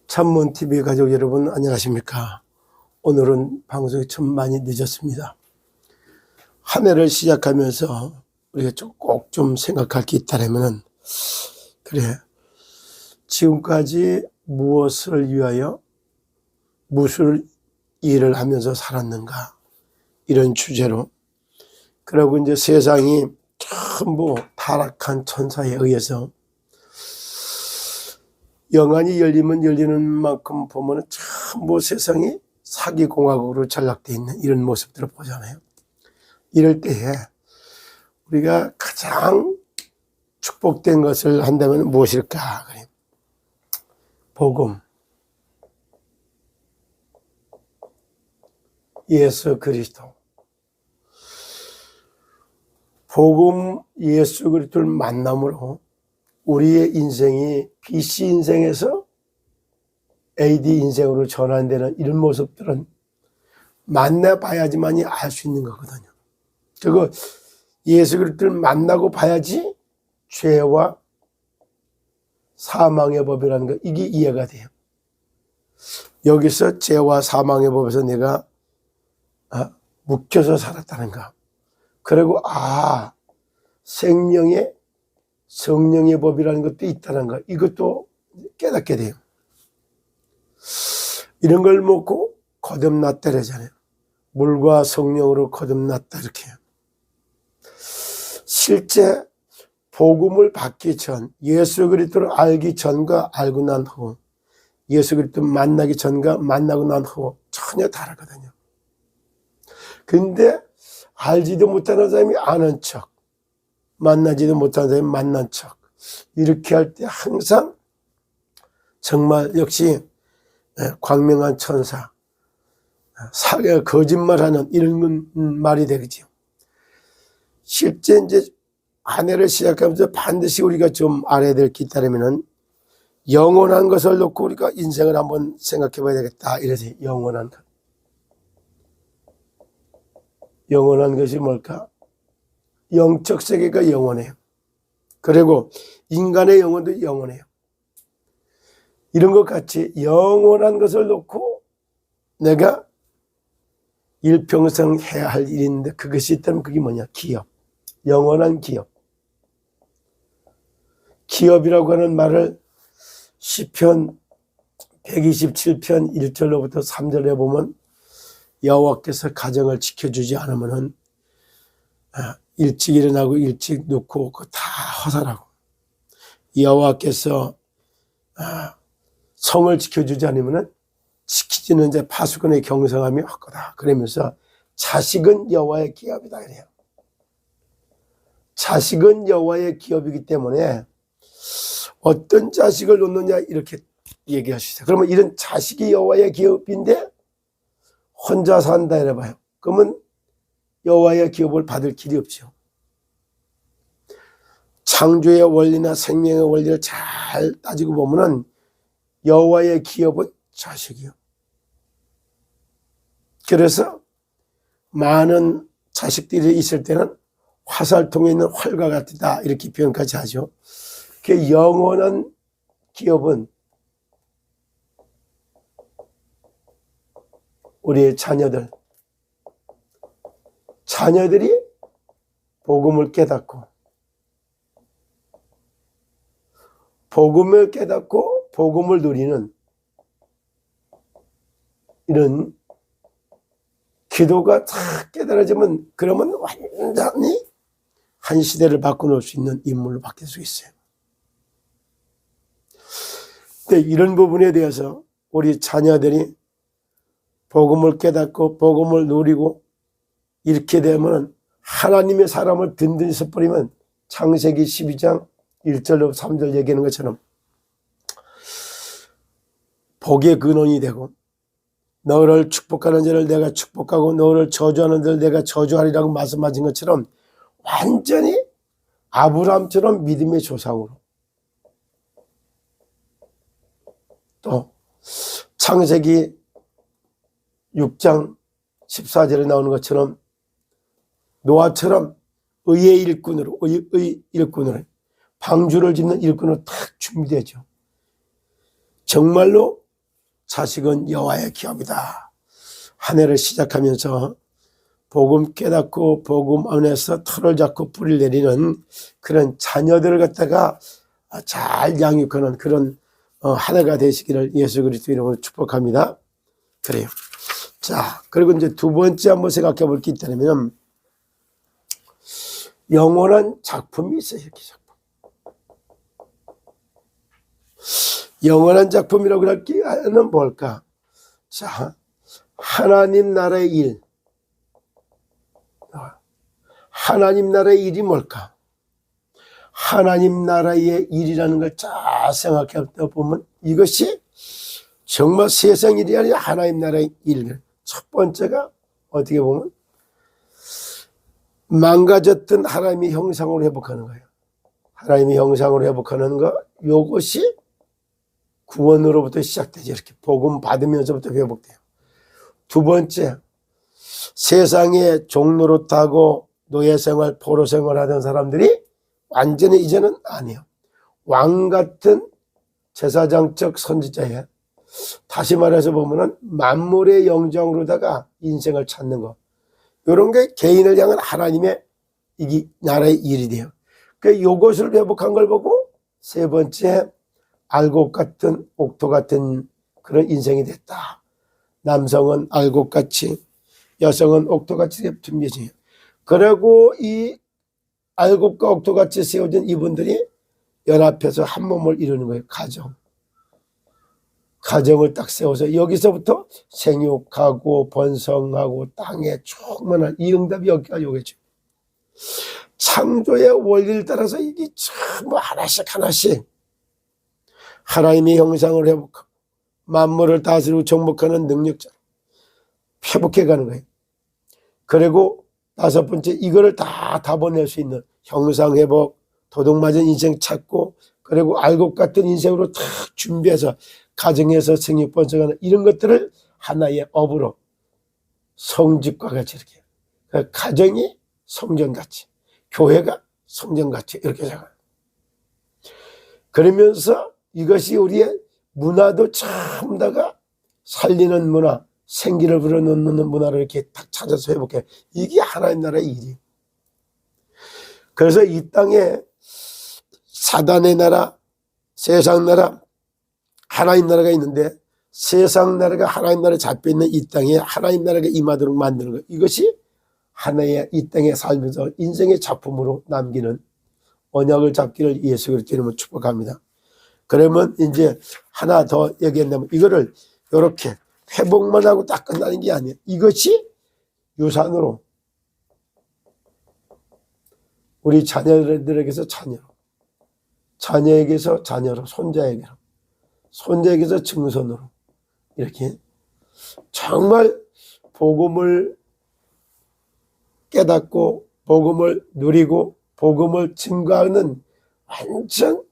참몬TV 가족 여러분 안녕하십니까. 오늘은 방송이 좀 많이 늦었습니다. 한 해를 시작하면서 우리가 꼭 좀 생각할 게 있다면 그래, 지금까지 무엇을 위하여 무슨 일을 하면서 살았는가, 이런 주제로. 그리고 이제 세상이 전부 타락한 천사에 의해서 영안이 열리면 열리는 만큼 보면 전부 세상이 사기공화국으로 전락되어 있는 이런 모습들을 보잖아요. 이럴 때에 우리가 가장 축복된 것을 한다면 무엇일까? 복음, 예수 그리스도. 복음, 예수 그리스도를 만남으로 우리의 인생이 BC 인생에서 AD 인생으로 전환되는 이런 모습들은 만나봐야지만이 알 수 있는 거거든요. 그리고 예수 그리스도를 만나고 봐야지 죄와 사망의 법이라는 거, 이게 이해가 돼요. 여기서 죄와 사망의 법에서 내가 묶여서 살았다는 거. 그리고 생명의 성령의 법이라는 것도 있다는 거, 이것도 깨닫게 돼요. 이런 걸 먹고 거듭났다 그러잖아요. 물과 성령으로 거듭났다, 이렇게. 실제 복음을 받기 전, 예수 그리스도를 알기 전과 알고 난 후, 예수 그리스도 만나기 전과 만나고 난 후 전혀 다르거든요. 근데 알지도 못하는 사람이 아는 척, 만나지도 못하는 사람이 만난 척, 이렇게 할 때 항상 정말 역시 광명한 천사, 거짓말하는 이런 말이 되겠죠. 실제 이제 한 해를 시작하면서 반드시 우리가 좀 알아야 될 게 있다면은 영원한 것을 놓고 우리가 인생을 한번 생각해 봐야 되겠다, 이래서 영원한 것. 영원한 것이 뭘까? 영적 세계가 영원해요. 그리고 인간의 영혼도 영원해요. 이런 것 같이 영원한 것을 놓고 내가 일평생 해야 할 일인데, 그것이 있다면 그게 뭐냐? 기업. 영원한 기업. 기업이라고 하는 말을 시편 127편 1절로부터 3절에 보면 여호와께서 가정을 지켜주지 않으면은 일찍 일어나고 일찍 눕고 그거 다 허사라고. 여호와께서 성을 지켜주지 않으면은 지키지는 이제 파수꾼의 경성함이 헛거다. 그러면서 자식은 여호와의 기업이다, 그래요. 자식은 여호와의 기업이기 때문에 어떤 자식을 놓느냐, 이렇게 얘기할 수 있어요. 그러면 이런 자식이 여호와의 기업인데 혼자 산다 이래봐요. 그러면 여호와의 기업을 받을 길이 없죠. 창조의 원리나 생명의 원리를 잘 따지고 보면은 여호와의 기업은 자식이요. 그래서 많은 자식들이 있을 때는 화살통에 있는 활과 같다, 이렇게 표현까지 하죠. 그 영원한 기업은 우리의 자녀들이 복음을 깨닫고 복음을 누리는 이런 기도가 다 깨달아지면, 그러면 완전히 한 시대를 바꿔놓을 수 있는 인물로 바뀔 수 있어요. 근데 이런 부분에 대해서 우리 자녀들이 복음을 깨닫고 복음을 누리고 이렇게 되면 하나님의 사람을 든든히 써버리면 창세기 12장 1절로 3절 얘기하는 것처럼 복의 근원이 되고, 너를 축복하는 자를 내가 축복하고 너를 저주하는 자를 내가 저주하리라고 말씀하신 것처럼 완전히 아브라함처럼 믿음의 조상으로, 또 창세기 6장 14절에 나오는 것처럼 노아처럼 의의 일꾼으로, 의의 일꾼으로, 방주를 짓는 일꾼으로 딱 준비되죠. 정말로 자식은 여호와의 기업이다. 한 해를 시작하면서 복음 깨닫고 복음 안에서 털을 잡고 뿌리를 내리는 그런 자녀들을 갖다가 잘 양육하는 그런 한 해가 되시기를 예수 그리스도 이름으로 축복합니다. 그래요. 자, 그리고 이제 두 번째 한번 생각해 볼 게 있다면 영원한 작품이 있어요. 이렇게 작품. 영원한 작품이라고 할 게는 뭘까? 자, 하나님 나라의 일. 하나님 나라의 일이 뭘까? 하나님 나라의 일이라는 걸 잘 생각해 보면 이것이 정말 세상 일이 아니라 하나님 나라의 일. 첫 번째가 어떻게 보면 망가졌던 하나님의 형상으로 회복하는 거예요. 하나님의 형상으로 회복하는 거, 이것이 구원으로부터 시작되죠. 이렇게 복음 받으면서부터 회복돼요. 두 번째, 세상에 종노릇하고 노예생활, 포로생활 하던 사람들이 완전히 이제는 아니에요. 왕 같은 제사장적 선지자예요. 다시 말해서 보면은 만물의 영장으로다가 인생을 찾는 거. 이런 게 개인을 향한 하나님의 이 나라의 일이 돼요. 그 요것을 회복한 걸 보고 세 번째, 알곡 같은 옥토 같은 그런 인생이 됐다. 남성은 알곡같이, 여성은 옥토같이 준비해져요. 그리고 이 알곡과 옥토같이 세워진 이분들이 연합해서 한 몸을 이루는 거예요. 가정을 딱 세워서 여기서부터 생육하고 번성하고 땅에 충만한 이 응답이 여기가 요겠죠. 창조의 원리를 따라서 이게 전부 하나씩 하나님의 형상을 회복하고 만물을 다스리고 정복하는 능력자 회복해가는 거예요. 그리고 다섯 번째, 이거를 다 답어낼 수 있는 형상회복, 도둑맞은 인생 찾고, 그리고 알곡 같은 인생으로 다 준비해서 가정에서 생육 번성하는 이런 것들을 하나의 업으로 성직과 같이 이렇게, 가정이 성전같이, 교회가 성전같이 이렇게 생각해요. 그러면서 이것이 우리의 문화도 참다가 살리는 문화, 생기를 불어넣는 문화를 이렇게 딱 찾아서 회복해. 이게 하나님 나라의 일이에요. 그래서 이 땅에 사단의 나라, 세상 나라, 하나님 나라가 있는데, 세상 나라가 하나님 나라에 잡혀있는 이 땅에 하나님 나라가 임하도록 만드는 것. 이것이 하나의 이 땅에 살면서 인생의 작품으로 남기는 언약을 잡기를 예수 그리스도 이름으로 축복합니다. 그러면 이제 하나 더 얘기한다면 이거를 이렇게 회복만 하고 딱 끝나는 게 아니에요. 이것이 유산으로 우리 자녀들에게서 자녀로, 자녀에게서 자녀로, 손자에게서 증손으로 이렇게 정말 복음을 깨닫고 복음을 누리고 복음을 증거하는 완전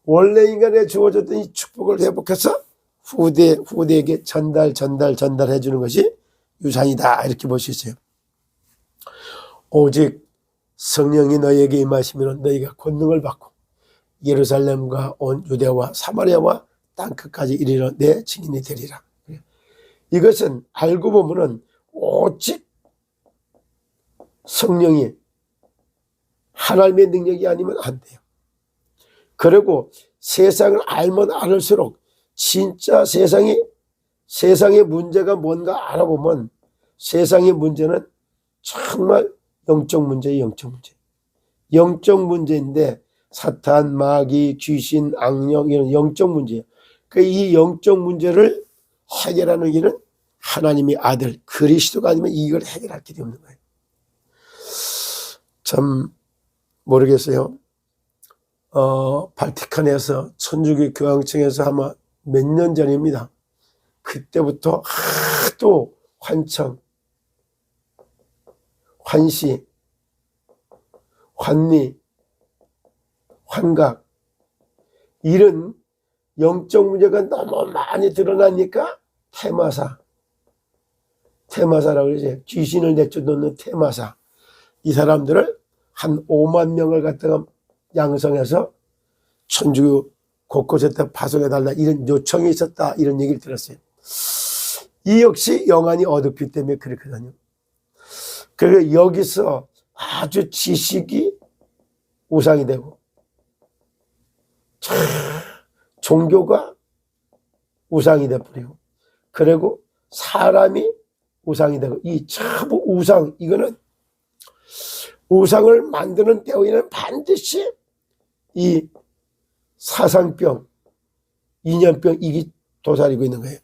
원래 인간에 주어졌던 이 축복을 회복해서 후대에게 전달해 주는 것이 유산이다. 이렇게 볼 수 있어요. 오직 성령이 너희에게 임하시면 너희가 권능을 받고 예루살렘과 온 유대와 사마리아와 땅끝까지 이르러 내 증인이 되리라. 이것은 알고 보면은 오직 성령이 하나님의 능력이 아니면 안 돼요. 그리고 세상을 알면 알을수록 진짜 세상의 문제가 뭔가 알아보면 세상의 문제는 정말 영적 문제예요. 영적 문제인데 사탄, 마귀, 귀신, 악령 이런 영적 문제예요. 이 영적 문제를 해결하는 길은 하나님의 아들 그리스도가 아니면 이걸 해결할 길이 없는 거예요. 참 모르겠어요. 바티칸에서 천주교 교황청에서 아마 몇 년 전입니다. 그때부터 하도 환청, 환시, 환미, 환각 이런 영적 문제가 너무 많이 드러나니까 테마사라고 그러죠. 귀신을 내쫓는 테마사. 이 사람들을 한 5만 명을 갖다가 양성해서 천주교 곳곳에다 파송해달라 이런 요청이 있었다 이런 얘기를 들었어요. 이 역시 영안이 어둡기 때문에 그렇거든요. 그래서 여기서 아주 지식이 우상이 되고 종교가 우상이 되어버리고 그리고 사람이 우상이 되고 이 전부 우상 이거는 우상을 만드는 때에는 반드시 이 사상병 이념병 이게 도사리고 있는 거예요.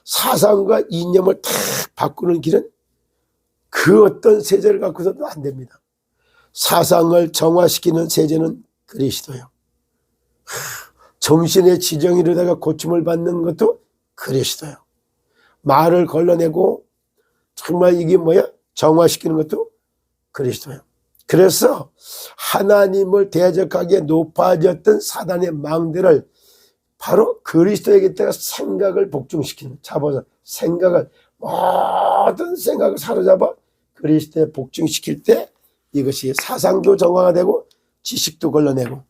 사상과 이념을 다 바꾸는 길은 그 어떤 세제를 갖고서도 안 됩니다. 사상을 정화시키는 세제는 그리스도요. 정신의 지정이로다가 고침을 받는 것도 그리스도요. 말을 걸러내고 정말 이게 뭐야? 정화시키는 것도 그리스도요. 그래서 하나님을 대적하기에 높아졌던 사단의 망대를 바로 그리스도에게다가 생각을 복종시키는 잡아서 생각을 모든 생각을 사로잡아 그리스도에 복종시킬 때 이것이 사상도 정화가 되고 지식도 걸러내고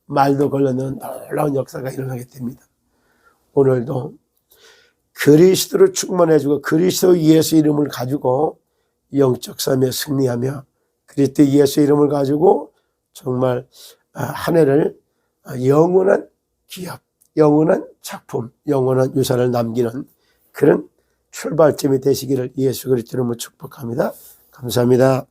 말도 걸러내는 놀라운 역사가 일어나게 됩니다. 오늘도 그리스도로 충만해지고 그리스도 예수 이름을 가지고 영적 삶에 승리하며 그리스도 예수 이름을 가지고 정말 한 해를 영원한 기업, 영원한 작품, 영원한 유산을 남기는 그런 출발점이 되시기를 예수 그리스도 이름으로 축복합니다. 감사합니다.